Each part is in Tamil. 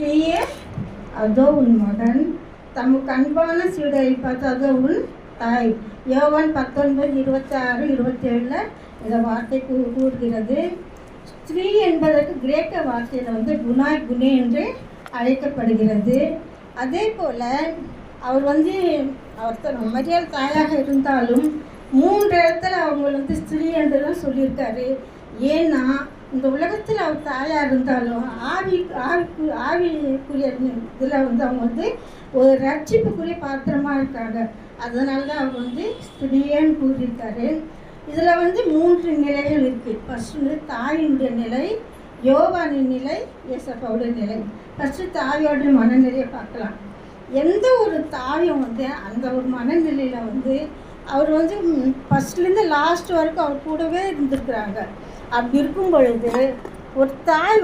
ஸ்ரீயே அதோ உன் மகன், தமக்கு அன்பான சீடரை பார்த்து அதோ உன் தாய். யோவான் 19:26-27 இந்த வார்த்தை கூறுகிறது. ஸ்ரீ என்பதற்கு கிரேக்க வார்த்தையில் குனாய் குனே என்று அழைக்கப்படுகிறது. அதே போல் அவர் மரியாள் தாயாக இருந்தாலும் 3 இடத்துல அவங்க ஸ்திரீ என்று தான் சொல்லியிருக்காரு. ஏன்னா இந்த உலகத்தில் அவர் தாயாக இருந்தாலும் ஆவிக்குரிய இதில் அவங்க ஒரு ரட்சிப்புக்குரிய பாத்திரமாக இருக்காங்க. அதனால தான் அவர் ஸ்திரீன்னு கூறியிருக்காரு. இதில் 3 நிலைகள் இருக்குது. ஃபஸ்ட்டு தாயினுடைய நிலை, யோவானின் நிலை, ஏசப்பாவுடைய நிலை. ஃபஸ்ட்டு தாயோட மனநிலையை பார்க்கலாம். எந்த ஒரு தாயும் அந்த ஒரு மனநிலையில் அவர் ஃபஸ்ட்லேருந்து லாஸ்ட் வரைக்கும் அவர் கூடவே இருந்திருக்கிறாங்க. அப்படி இருக்கும் பொழுது ஒரு தாய்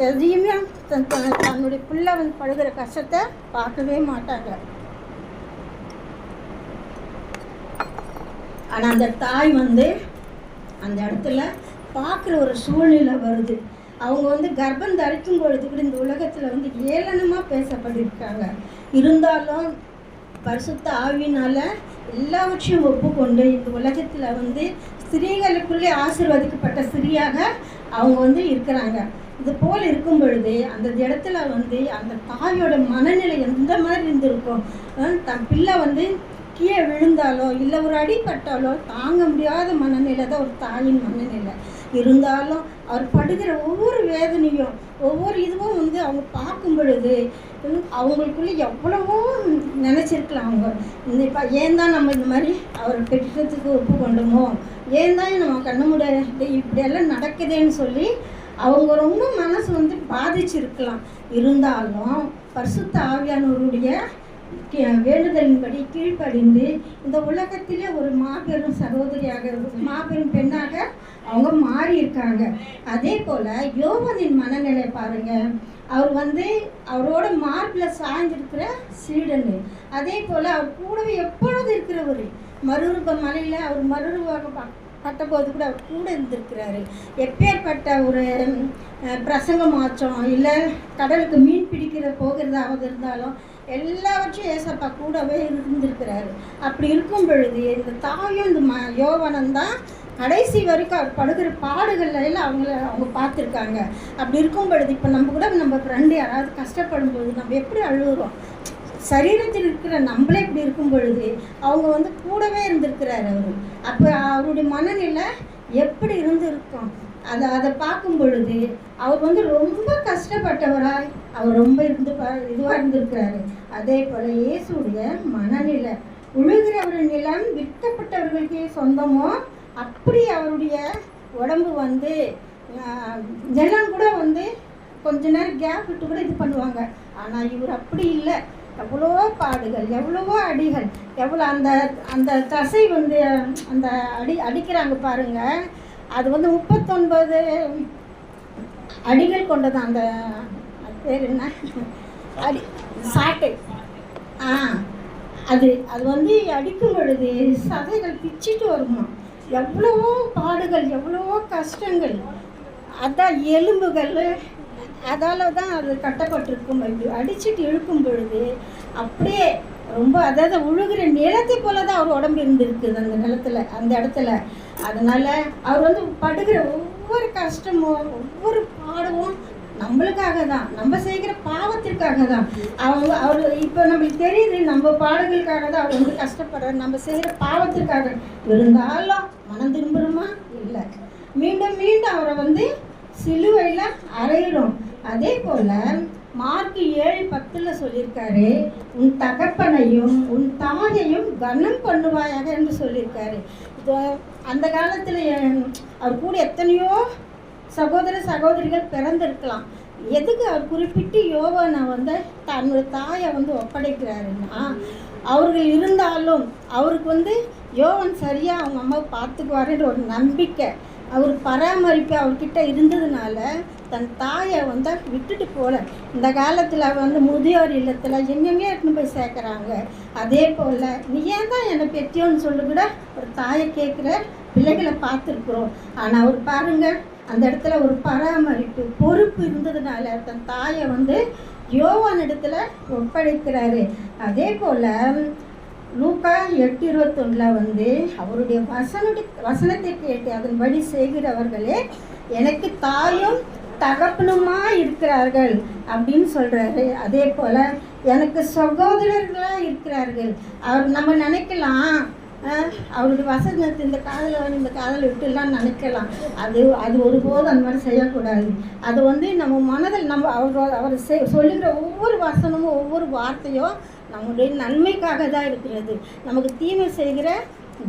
எதையுமே தன்னுடைய பிள்ளை படுகிற கஷ்டத்தை பார்க்கவே மாட்டாங்க. ஆனால் அந்த தாய் அந்த இடத்துல பார்க்குற ஒரு சூழ்நிலை வருது. அவங்க கர்ப்பம் தரிக்கும் பொழுது கூட இந்த உலகத்தில் ஏளனமாக பேசப்பட்டிருக்காங்க. இருந்தாலும் பரிசுத்த ஆவியினால் எல்லாவற்றையும் ஒப்புக்கொண்டு இந்த உலகத்தில் ஸ்திரீகளுக்குள்ளே ஆசீர்வதிக்கப்பட்ட ஸ்திரீயாக அவங்க இருக்கிறாங்க. இது போல் இருக்கும் பொழுது அந்த இடத்துல அந்த தாயோட மனநிலை எந்த மாதிரி இருந்திருக்கும். தன் பிள்ளை கீழே விழுந்தாலோ இல்லை ஒரு அடிப்பட்டாலோ தாங்க முடியாத மனநிலை தான் ஒரு தாயின் மனநிலை. இருந்தாலும் அவர் படுகிற ஒவ்வொரு வேதனையும் ஒவ்வொரு இதுவும் அவங்க பார்க்கும் பொழுது அவங்களுக்குள்ளே எவ்வளவோ நினச்சிருக்கலாம். அவங்க இப்போ ஏன் தான் நம்ம இந்த மாதிரி அவரை பெற்றத்துக்கு ஒப்புக்கொண்டோமோ, ஏன் தான் நம்ம கண்ண முடியாது இப்படியெல்லாம் நடக்குதுன்னு சொல்லி அவங்க ரொம்ப மனசு பாதிச்சிருக்கலாம். இருந்தாலும் பரிசுத்த ஆவியானவருடைய வேண்டுதலின்படி கீழ்ப்படிந்து இந்த உலகத்திலே ஒரு மாபெரும் சகோதரியாக, மாபெரும் பெண்ணாக அவங்க மாறி இருக்காங்க. அதே போல் யோவானின் மனநிலை பாருங்கள். அவர் அவரோட மார்பில் சாய்ந்திருக்கிற சீடனு. அதே போல் அவர் கூடவே எப்பொழுது இருக்கிறவர். மறுரூப மலையில் அவர் மறுரூபாக பட்டபோது கூட அவர் கூட இருந்திருக்கிறாரு. எப்பேற்பட்ட ஒரு பிரசங்க மாற்றம் இல்லை கடலுக்கு மீன் பிடிக்கிற போகிறதாவது இருந்தாலும் எல்லாவற்றையும் ஏசப்பா கூடவே இருந்திருக்கிறாரு. அப்படி இருக்கும் பொழுது இந்த தாயும் இந்த யோவானும் தான் கடைசி வரைக்கும் அவர் படுகிற பாடுகள்ல எல்லாம் அவங்க பார்த்துருக்காங்க. அப்படி இருக்கும் பொழுது இப்போ நம்ம கூட நம்ம ஃப்ரெண்டு யாராவது கஷ்டப்படும் பொழுது நம்ம எப்படி அழுகுறோம். சரீரத்தில் இருக்கிற நம்மளே இப்படி இருக்கும் பொழுது அவங்க கூடவே இருந்திருக்கிறார் அவர். அப்போ அவருடைய மனநிலை எப்படி இருந்திருக்கும் அதை பார்க்கும் பொழுது அவர் ரொம்ப கஷ்டப்பட்டவராய் அவர் ரொம்ப இதுவாக இருந்திருக்கிறாரு. அதே போல் இயேசுடைய மனநிலை, உழுகிறவருடைய நிலம் விற்கப்பட்டவர்களுக்கு சொந்தமோ அப்படி அவருடைய உடம்பு நிலம் கூட கொஞ்ச நேரம் கேப் விட்டு கூட இது பண்ணுவாங்க. ஆனால் இவர் அப்படி இல்லை. எவ்வளோ பாடுகள், எவ்வளவோ அடிகள், எவ்வளோ அந்த அந்த தசை அந்த அடிக்கிறாங்க பாருங்கள். அது 39 அடிகள் கொண்டது. அந்த பேர் என்ன அடி சாட்டை. அது அடிக்கும் பொழுது சதைகள் பிச்சுட்டு வருமா. எவ்வளவோ பாடுகள், எவ்வளவோ கஷ்டங்கள். அதான் எலும்புகள் அதால் தான் அது கட்டப்பட்டிருக்கும். அடிச்சுட்டு இழுக்கும் பொழுது அப்படியே ரொம்ப அதாவது உழுகிற நிலத்தை போல தான் அவர் உடம்பு இருந்திருக்குது அந்த நிலத்தில், அந்த இடத்துல. அதனால் அவர் படுகிற ஒவ்வொரு கஷ்டமும் ஒவ்வொரு பாடவும் நம்மளுக்காக தான், நம்ம செய்கிற பாவத்திற்காக தான். அவர் இப்போ நம்மளுக்கு தெரியுது நம்ம பாடுகளுக்காக தான் அவர் கஷ்டப்படுறார், நம்ம செய்கிற பாவத்திற்காக. இருந்தாலும் மனம் திரும்புகிறோமா? இல்லை. மீண்டும் மீண்டும் அவரை சிலுவையில் அறையிடும். அதே போல் மார்க்கு 7:10 சொல்லியிருக்காரு, உன் தகப்பனையும் உன் தாயையும் கனம் பண்ணுவாயாக என்று சொல்லியிருக்காரு. அந்த காலத்தில் அவர் கூட எத்தனையோ சகோதரிகள் பிறந்திருக்கலாம். எதுக்கு அவர் குறிப்பிட்டு யோவானை தன்னுடைய தாயை ஒப்படைக்கிறாருன்னா, அவர்கள் இருந்தாலும் அவருக்கு யோவான் சரியாக அவங்க அம்மாவை பார்த்துக்குவாருன்ற ஒரு நம்பிக்கை, அவர் பராமரிப்பு அவர்கிட்ட இருந்ததுனால தன் தாயை விட்டுட்டு போகல. இந்த காலத்தில் முதியோர் இல்லத்தில் எங்கெங்கே எடுத்துன்னு போய் சேர்க்குறாங்க. அதே போல் நீ ஏன் தான் என்னை பெற்றியோன்னு சொல்லி கூட ஒரு தாயை கேட்குற பிள்ளைகளை பார்த்துருக்குறோம். ஆனால் அவர் பாருங்கள், அந்த இடத்துல ஒரு பராமரிப்பு பொறுப்பு இருந்ததுனால தன் தாயை யோவான் இடத்துல ஒப்படைக்கிறாரு. அதே போல் லூக்கா 8:21 வந்து அவருடைய வசனத்தை கேட்டு அதன்படி செய்கிறவர்களே எனக்கு தாயும் தகப்பனுமா இருக்கிறார்கள் அப்படின்னு சொல்கிறாரு. அதே போல் எனக்கு சகோதரர்களாக இருக்கிறார்கள். அவர் நம்ம நினைக்கலாம் அவருடைய வசனத்தை இந்த காதலை விட்டுலாம் நினைக்கலாம். அது ஒருபோதும் அந்த மாதிரி செய்யக்கூடாது. அது வந்து நம்ம மனதில் நம்ம அவர் சொல்லுகிற ஒவ்வொரு வசனமும் ஒவ்வொரு வார்த்தையும் நம்முடைய நன்மைக்காக தான் இருக்கிறது. நமக்கு தீமை செய்கிற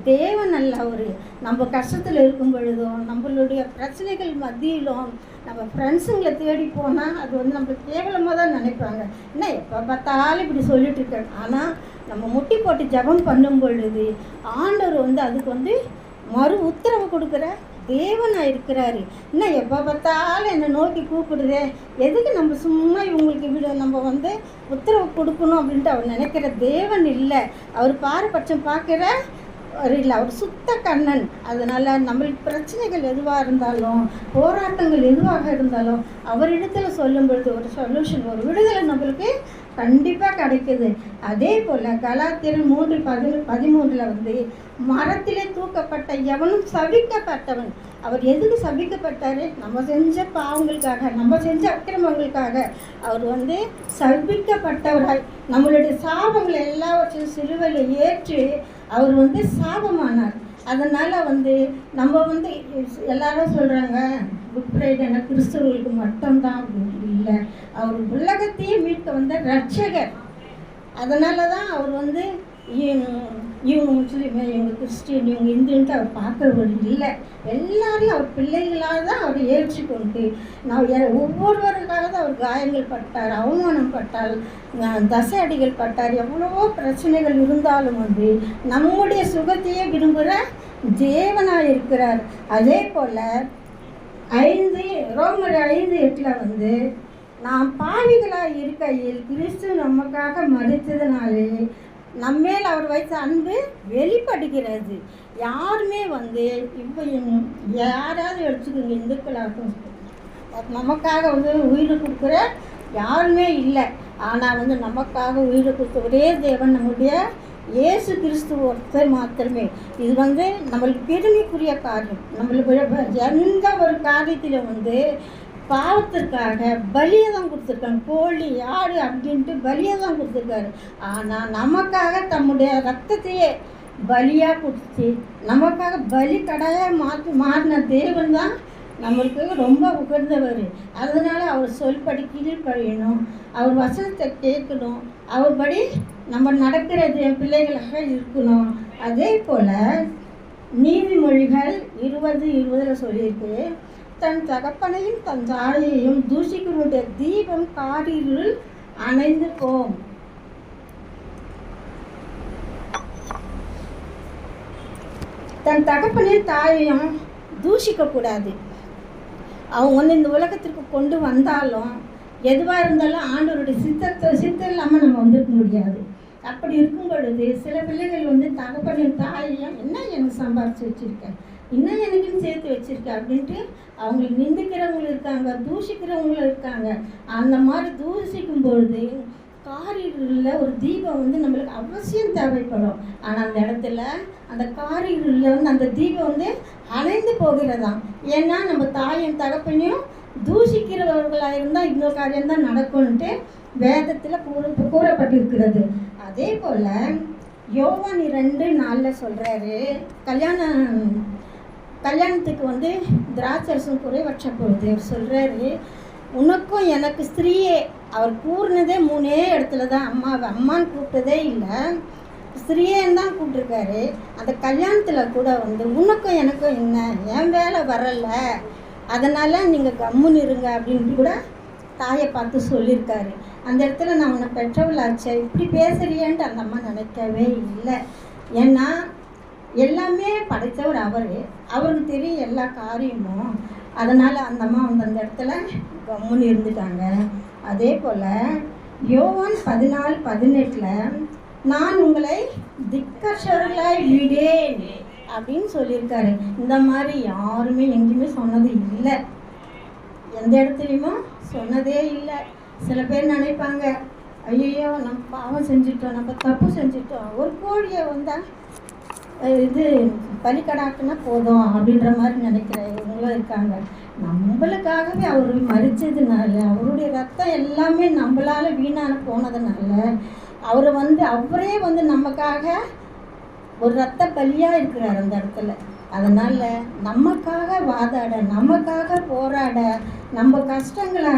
தேவன் அல்ல அவர். நம்ம கஷ்டத்தில் இருக்கும் பொழுதும் நம்மளுடைய பிரச்சனைகள் மத்தியிலும் நம்ம ஃப்ரெண்ட்ஸுங்களை தேடி போனால் அது வந்து நம்ம கேவலமாக தான் நினைப்பாங்க. என்ன எப்போ பார்த்தாலும் இப்படி சொல்லிட்டு இருக்காங்க. ஆனால் நம்ம முட்டி போட்டு ஜபம் பண்ணும் பொழுது ஆண்டவர் வந்து அதுக்கு வந்து மறு உத்தரவு கொடுக்குற தேவனாக இருக்கிறாரு. இன்னும் எப்போ பார்த்தாலும் என்னை நோக்கி கூப்பிடுதே, எதுக்கு நம்ம சும்மா இவங்களுக்கு நம்ம வந்து உத்தரவு கொடுக்கணும் அப்படின்ட்டு அவர் நினைக்கிற தேவன் இல்லை. அவர் பாரபட்சம் பார்க்குற இல்லை, அவர் சுத்த கண்ணன். அதனால் நம்மளுக்கு பிரச்சனைகள் எதுவாக இருந்தாலும் போராட்டங்கள் எதுவாக இருந்தாலும் அவரிடத்தில் சொல்லும் பொழுது ஒரு சொல்யூஷன், ஒரு விடுதலை நம்மளுக்கு கண்டிப்பாக கிடைக்குது. அதே போல் கலாத்தியர் 3:13 வந்து மரத்திலே தூக்கப்பட்ட எவனும் சபிக்கப்பட்டவன். அவர் எதுக்கு சபிக்கப்பட்டார்? நம்ம செஞ்ச பாவங்களுக்காக, நம்ம செஞ்ச அக்கிரமங்களுக்காக அவர் வந்து சபிக்கப்பட்டவராய் நம்மளுடைய சாபங்களை எல்லாவற்றையும் சிலுவையில் ஏற்றி அவர் வந்து சாபமானார். அதனால் வந்து நம்ம வந்து எல்லாரும் சொல்கிறாங்க குட் ஃப்ரைடேனா கிறிஸ்தவர்களுக்கு மட்டும்தான் இல்லை, அவர் உலகத்தையே மீட்க வந்த ரட்சகர். அதனால தான் அவர் வந்து இவங்க முஸ்லீம், இவங்க கிறிஸ்டின், இவங்க இந்துன்ட்டு அவர் பார்க்குறவர் இல்லை. எல்லாரையும் அவர் பிள்ளைகளாக தான் அவர் ஏற்றுக்கொண்டு ஒவ்வொருவருக்காக தான் அவர் காயங்கள் பட்டார், அவமானம் பட்டால், தசை அடிகள் பட்டார். எவ்வளவோ பிரச்சனைகள் இருந்தாலும் வந்து நம்முடைய சுகத்தையே விரும்புகிற தேவனாக இருக்கிறார். அதே போல் ரோமர் 5:8 வந்து நாம் பாவிகளாக இருக்கையில் கிறிஸ்து நமக்காக மரித்ததினாலே நம்மேல் அவர் வைத்த அன்பு வெளிப்படுகிறது. யாருமே வந்து இப்போ யாராவது எடுத்துக்கோங்க, இந்துக்களாகும், நமக்காக வந்து உயிரை கொடுக்குற யாருமே இல்லை. ஆனால் வந்து நமக்காக உயிரை கொடுத்த ஒரே தேவன் நம்முடைய இயேசு கிறிஸ்து ஒருத்தர் மாத்திரமே. இது வந்து நம்மளுக்கு பெருமைக்குரிய காரியம். நம்மளுக்கு எந்த ஒரு காரியத்தில் வந்து பாவத்திற்காக பலியை தான் கொடுத்துருக்காங்க. கோழி ஆடு அப்படின்ட்டு பலியை தான் கொடுத்துருக்காரு. ஆனால் நமக்காக தம்முடைய ரத்தத்தையே பலியாக கொடுத்து நமக்காக பலி கடையாக மாறின தேவன் தான் நம்மளுக்கு ரொம்ப உகர்ந்தவர். அதனால் அவர் சொல்படி கீழ்ப்படியணும், அவர் வசனத்தை கேட்கணும், அவர்படி நம்ம நடக்கிறது என் பிள்ளைகளாக இருக்கணும். அதே போல் நீதிமொழிகள் 20:20 சொல்லியிருக்கு, தன் தகப்பனையும் தன் தாயையும் தூஷிக்கிறவனுடைய தீபம் காரிருள் அணைந்து போம். தன் தகப்பனையும் தாயையும் தூஷிக்கக்கூடாது. அவங்க வந்து இந்த உலகத்திற்கு கொண்டு வந்தாலும் எதுவாக இருந்தாலும் ஆண்டவருடைய சித்தம் இல்லாமல் நம்ம வந்துருக்க முடியாது. அப்படி இருக்கும் பொழுது சில பிள்ளைகள் வந்து தகப்பனையும் தாயையும் என்ன எனக்கு சம்பாரித்து வச்சுருக்கேன், இன்னும் எனக்குன்னு சேர்த்து வச்சுருக்கேன் அப்படின்ட்டு அவங்களுக்கு நிந்திக்கிறவங்களும் இருக்காங்க, தூஷிக்கிறவங்களும் இருக்காங்க. அந்த மாதிரி தூஷிக்கும் பொழுது காரிருளில் ஒரு தீபம் வந்து நம்மளுக்கு அவசியம் தேவைப்படும். ஆனால் அந்த இடத்துல அந்த காரிருளில் வந்து அந்த தீபம் வந்து அணைந்து போகிறதாம். ஏன்னா நம்ம தாயும் தகப்பனையும் தூஷிக்கிறவர்களாக இருந்தால் இன்னொரு காரியம்தான் நடக்கும்ன்ட்டு வேதத்தில் கூறப்பட்டிருக்கிறது. அதே போல் யோவான் 2:4 சொல்கிறாரு, கல்யாணத்துக்கு வந்து திராட்சரசம் குறைவற்ற பொழுது அவர் சொல்கிறாரு, உனக்கும் எனக்கு ஸ்திரீயே, அவர் கூறினதே 3 இடத்துல தான், அம்மான்னு கூப்பிட்டதே இல்லை, ஸ்திரீயேன்னு தான் கூப்பிட்ருக்காரு. அந்த கல்யாணத்தில் கூட வந்து உனக்கும் எனக்கும் என்ன, என் வேலை வரலை, அதனால் நீங்கள் கம்முன்னு இருங்க அப்படின்னு கூட தாயை பார்த்து சொல்லியிருக்காரு. அந்த இடத்துல நான் உன்னை பெற்றவளாச்சே, இப்படி பேசுறியேன்ட்டு அந்த அம்மா நினைக்கவே இல்லை. ஏன்னா எல்லாமே படைத்தவர் அவருக்கு தெரியும் எல்லா காரியமும். அதனால் அந்த அம்மா வந்து அந்த இடத்துல கம்முன்னு இருந்துட்டாங்க. அதே போல் யோவான் 14:18 நான் உங்களை திக்கற்றவர்களாய் விடேன் அப்படின்னு சொல்லியிருக்காரு. இந்த மாதிரி யாருமே எங்கேயுமே சொன்னது இல்லை, எந்த இடத்துலையுமே சொன்னதே இல்லை. சில பேர் நினைப்பாங்க, ஐயோ நம்ம பாவம் செஞ்சுட்டோம், நம்ம தப்பு செஞ்சுட்டோம், ஒரு கோழியை வந்தால் இது பலிக்கடாக்குன்னா போதும் அப்படின்ற மாதிரி நினைக்கிறவங்களும் இருக்காங்க. நம்மளுக்காகவே அவர் மறிச்சதுனால, அவருடைய ரத்தம் எல்லாமே நம்மளால் வீணான போனதுனால, அவரே நமக்காக ஒரு ரத்த பலியாக இருக்கிறார் அந்த இடத்துல. அதனால் நமக்காக வாதாட, நமக்காக போராட, நம்ம கஷ்டங்களை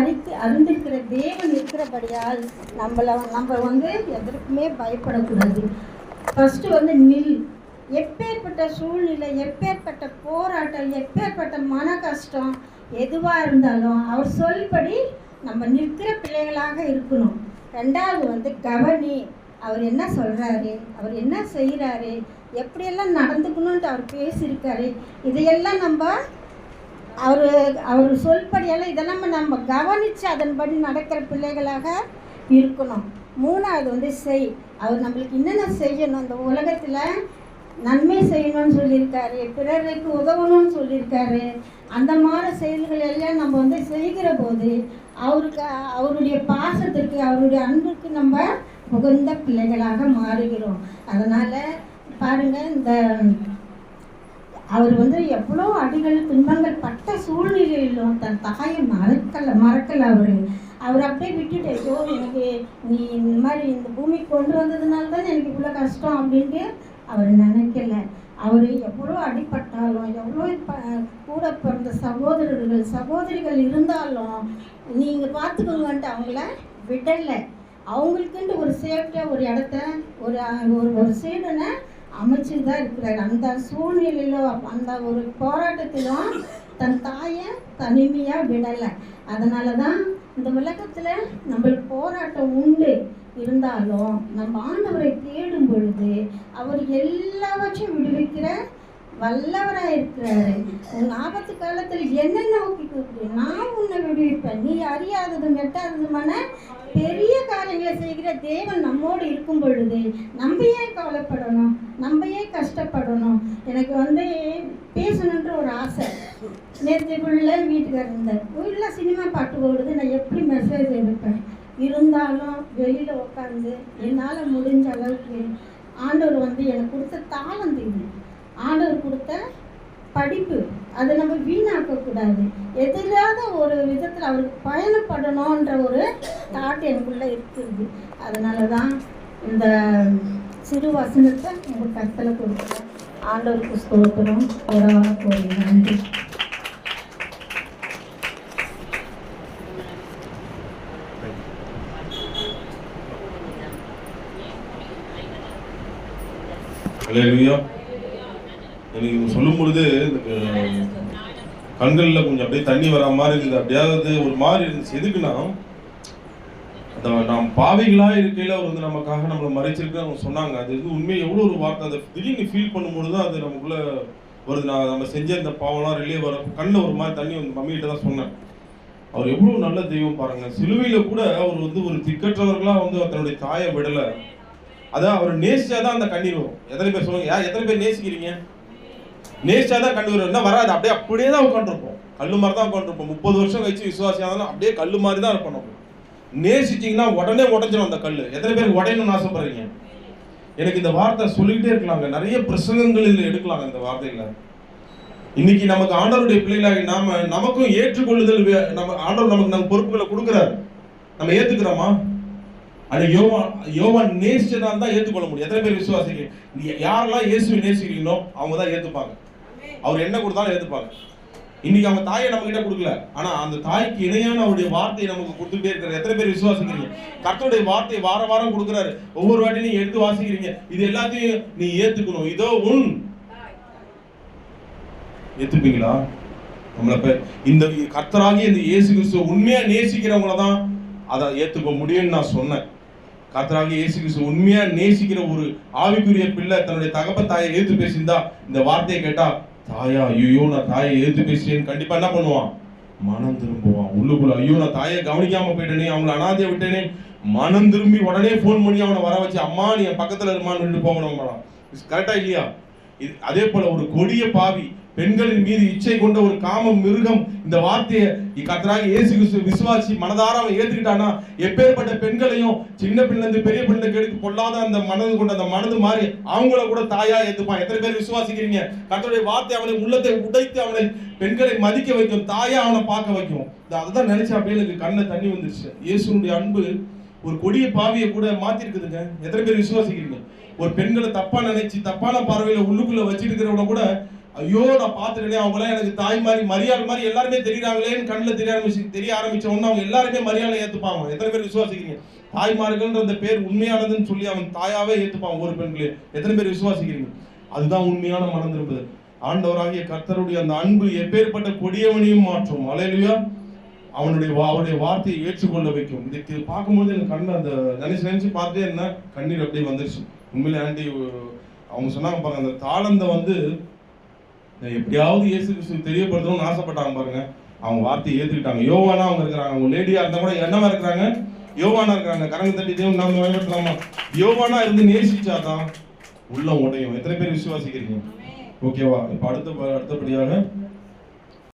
அறிந்திருக்கிற தேவன் இருக்கிறபடியால் நம்ம எதற்குமே பயப்படக்கூடாது. ஃபஸ்ட்டு நில். எப்பேற்பட்ட சூழ்நிலை, எப்பேற்பட்ட போராட்டம், எப்பேற்பட்ட மன கஷ்டம் எதுவாக இருந்தாலும் அவர் சொல்படி நம்ம நிற்கிற பிள்ளைகளாக இருக்கணும். ரெண்டாவது கவனி, அவர் என்ன சொல்கிறாரு, அவர் என்ன செய்கிறாரு, எப்படியெல்லாம் நடந்துக்கணுன்ட்டு அவர் பேசியிருக்காரு, இதையெல்லாம் நம்ம அவர் சொல்படியெல்லாம் இதெல்லாம் நம்ம கவனித்து அதன்படி நடக்கிற பிள்ளைகளாக இருக்கணும். மூணாவது செய். அவர் நம்மளுக்கு என்னென்ன செய்யணும், இந்த உலகத்தில் நன்மை செய்யணும்னு சொல்லியிருக்காரு, பிறருக்கு உதவணும்னு சொல்லியிருக்காரு. அந்த மாதிரி செயல்கள் எல்லாம் நம்ம செய்கிற போது அவருடைய பாசத்துக்கு, அவருடைய அன்புக்கு நம்ம உகந்த பிள்ளைகளாக மாறுகிறோம். அதனால் பாருங்கள், இந்த அவர் எவ்வளோ அடிகள் துன்பங்கள் பட்ட சூழ்நிலையிலும் தன் தாயை மறக்கலை. அவர் அப்படியே விட்டுட்டு, ஐயோ எனக்கு நீ இந்த மாதிரி இந்த பூமிக்கு கொண்டு வந்ததுனால தான் எனக்கு இவ்வளோ கஷ்டம் அப்படின்ட்டு அவர் நினைக்கல. அவர் எவ்வளோ அடிப்பட்டாலும், எவ்வளோ கூட பிறந்த சகோதரிகள் இருந்தாலும் நீங்கள் பார்த்துக்கோங்கன்ட்டு அவங்கள விடலை. அவங்களுக்குன்ட்டு ஒரு சேஃப்டியாக ஒரு இடத்த ஒரு சீடனை அமைச்சு தான் இருக்கிறார். அந்த சூழ்நிலையிலும் அந்த ஒரு போராட்டத்திலும் தன் தாயை தனிமையாக விடலை. அதனால தான் இந்த உலகத்தில் நம்மளுக்கு போராட்டம் உண்டு. இருந்தாலும் நம்ம ஆண்டவரை தேடும் பொழுது அவர் எல்லாவற்றையும் விடுவிக்கிற வல்லவராக இருக்கிறாரு. உன் ஆபத்து காலத்தில் என்ன நோக்கி கூப்பிடு, நான் உன்னை விடுவிப்பேன். நீ அறியாததும் எட்டாததுமான பெரிய காரியங்களை செய்கிற தேவன் நம்மோடு இருக்கும் பொழுது நம்ம ஏன் கவலைப்படணும், நம்ம ஏன் கஷ்டப்படணும்? எனக்கு பேசணுன்ற ஒரு ஆசை. நேற்றுக்குள்ள வீட்டுக்காரர் இருந்தார். உள்ள சினிமா பாட்டு ஓடுது, நான் எப்படி மெசேஜ் எடுப்பேன்? இருந்தாலும் வெளியில் உட்காந்து என்னால் முடிஞ்ச அளவுக்கு ஆண்டவர் எனக்கு கொடுத்த தாளம் இது, ஆண்டவர் கொடுத்த படிப்பு, அதை நம்ம வீணாக்கக்கூடாது. எதிராத ஒரு விதத்தில் அவருக்கு பயணப்படணுன்ற ஒரு தாட் எனக்குள்ளே இருக்குது. அதனால தான் இந்த சிறு வசனத்தை உங்கள் கருத்தில் கொடுக்குறேன். ஆண்டவருக்கு ஸ்தோத்திரம், கோடி நன்றி. அல்லேலூயா. எனக்கு சொல்லும் பொழுது கண்களில் கொஞ்சம் அப்படியே தண்ணி வரா மாதிரி இருந்தது. அப்படியாவது ஒரு மாதிரி இருந்துச்சு. எதுக்குன்னா, நாம் பாவிகளாக இருக்கையில் அவர் நமக்காக நம்மளை மறைச்சிருக்கு அவங்க சொன்னாங்க. அது உண்மையை எவ்வளோ ஒரு வார்த்தை. அதை திடீர்னு ஃபீல் பண்ணும்பொழுது தான் அது நமக்குள்ளே வருது. நம்ம செஞ்ச இந்த பாவம்லாம் ரிலே வர கண்ணில் ஒரு மாதிரி தண்ணி மம்மிகிட்ட தான் சொன்னேன். அவர் எவ்வளோ நல்ல தெய்வம் பாருங்க. சிலுவையில் கூட அவர் ஒரு திக்கற்றவர்களாக தன்னுடைய தாயை விடலை. அதான் அவர் நேசிச்சாதான் அந்த கண்ணீர் வரும். எத்தனை பேர் சொல்லுங்க, எத்தனை பேர் நேசிக்கிறீங்க? நேசிச்சாதான் கண்ணீர் வரும். என்ன வராது, அப்படியே தான் உட்காந்துருப்போம். கல்லு மாதிரி தான் உட்காந்துருப்போம். 30 வருஷம் கழிச்சு விசுவாசியாலும் அப்படியே கல்லு மாதிரி தான் இருப்போம். நம்ம நேசிச்சிங்கன்னா உடனே உடஞ்சிடும் அந்த கல். எத்தனை பேருக்கு உடையணும்னு ஆசைப்படுறீங்க? எனக்கு இந்த வார்த்தை சொல்லிக்கிட்டே இருக்கலாங்க. நிறைய பிரசங்கங்கள் எடுக்கலாங்க இந்த வார்த்தையில. இன்னைக்கு நமக்கு ஆண்டவருடைய பிள்ளைகளாகி நமக்கும் ஏற்றுக்கொள்ளுதல், நம்ம ஆண்டவர் நம்ம பொறுப்புகளை கொடுக்குறாரு. நம்ம ஏத்துக்கிறோமா? அது யோவான் நேசிச்சதான் தான் ஏற்றுக்கொள்ள முடியும். எத்தனை பேர் விசுவாசிங்க? யாரெல்லாம் இயேசுவை நேசிக்கிறீங்களோ அவங்க தான் ஏற்றுப்பாங்க. அவர் என்ன கொடுத்தாலும் ஏற்றுப்பாங்க. இன்னைக்கு அவங்க தாயை நம்ம கிட்ட கொடுக்கல, ஆனா அந்த தாய்க்கு இணையான அவருடைய வார்த்தையை நமக்கு கொடுத்துட்டே இருக்கிறார். எத்தனை பேர் விசுவாசிக்கிறீங்க? கர்த்தருடைய வார்த்தையை வாரம் கொடுக்குறாரு. ஒவ்வொரு வாட்டி நீங்க எடுத்து வாசிக்கிறீங்க. இது எல்லாத்தையும் நீ ஏத்துக்கணும். இதோ உன் ஏத்துப்பீங்களா? நம்மள இந்த கர்த்தராகிய இந்த இயேசு கிறிஸ்துவ உண்மையா நேசிக்கிறவங்கள தான் அதை ஏத்துக்க முடியும்னு நான் சொன்னேன். கர்த்தராகிய இயேசு கிறிஸ்து உண்மையா நேசிக்கிற ஒரு ஆவிக்குரிய பிள்ளை தன்னுடைய தகப்ப தாயை எதிர்த்து பேசியிருந்தா, இந்த வார்த்தையை கேட்டா, தாயா ஐயோ நான் தாயை எதிர்த்து பேசுறேன்னு கண்டிப்பா என்ன பண்ணுவான்? மனம் திரும்புவான். உள்ளுக்குள்ள ஐயோ நான் தாயை கவனிக்காம போயிட்டேனே, அவங்களை அனாதையை விட்டேனே, மனம் திரும்பி உடனே போன் பண்ணி அவனை வர வச்சு, அம்மா நீ என் பக்கத்துல இருமான்னு போகணும். கரெக்டா இல்லையா? அதே போல ஒரு கொடிய பாவி பெண்களின் மீது இச்சை கொண்ட ஒரு காம மிருகம் இந்த வார்த்தையை கர்த்தராகிய இயேசு கிறிஸ்து விசுவாசி மனதார அவன் ஏத்துக்கிட்டானா, எப்பேற்பட்ட பெண்களையும் சின்ன பிள்ளைல இருந்து பெரிய பிள்ளைக்கு எடுத்து பொல்லாத அந்த மனது கொண்ட அந்த மனது மாறி அவங்கள கூட தாயா ஏத்துப்பான். எத்தனை பேர் விசுவாசிக்கிறீங்க? கர்த்தருடைய வார்த்தை அவனை உள்ளத்தை உடைத்து அவனை பெண்களை மதிக்க வைக்கும், தாயா அவனை பார்க்க வைக்கும். அதுதான் நினைச்சா அப்படியே எனக்கு கண்ணை தண்ணி வந்துருச்சு. இயேசுனுடைய அன்பு ஒரு கொடிய பாவியை கூட மாத்தி இருக்குதுங்க. எத்தனை பேர் விசுவாசிக்கிறீங்க? ஒரு பெண்களை தப்பா நினைச்சு தப்பான பார்வையில உள்ளுக்குள்ள வச்சிட்டு இருக்கிறவங்க கூட, ஐயோ நான் பார்த்துட்டேனே, அவங்களாம் எனக்கு தாய் மாதிரி மரியாதை மாதிரி எல்லாருமே தெரியுறாங்களேன்னு கண்ணில் தெரிய ஆரம்பிச்ச உடனே அவங்க எல்லாருமே மரியாதை ஏற்றுப்பாங்க. எத்தனை பேர் விசுவாசிக்கிறீங்க? தாய்மார்கள்ன்ற அந்த பேர் உண்மையானதுன்னு சொல்லி அவன் தாயாவே ஏற்றுப்பான் ஒரு பெண்களே. எத்தனை பேர் விசுவாசிக்கிறீங்க? அதுதான் உண்மையான மனம் திரும்புதல். ஆண்டவராகிய கர்த்தருடைய அந்த அன்பு எப்பேற்பட்ட கொடியவனையும் மாற்றும். அல்லேலூயா. அவருடைய வார்த்தையை ஏற்றுக்கொள்ள வைக்கும். இதுக்கு பார்க்கும்போது எனக்கு கண்ணு அந்த நினைச்சு பார்த்துட்டே என்ன கண்ணீர் அப்படியே வந்துருச்சு. உண்மையிலே ஆண்டி அவங்க சொன்னாங்க பாருங்க, அந்த தாளந்தை வந்து எப்படியாவது இயேசு கிறிஸ்து தெரியப்படுத்தணும்னு ஆசைப்பட்டாங்க பாருங்க. அவங்க வார்த்தையை ஏத்துக்கிட்டாங்க. யோவானா அவங்க இருக்கிறாங்க. அவங்க லேடியா இருந்தா கூட என்னவா இருக்கிறாங்க? யோவானா இருக்கிறாங்க. கரங்க தட்டி தேவன் நாம பயன்படுத்தலாமா? யோவானா இருந்து நேசிச்சாதான் உள்ளம் உடையும். எத்தனை பேர் விசுவாசிக்கிறீங்க? ஓகேவா? இப்ப அடுத்தபடியாக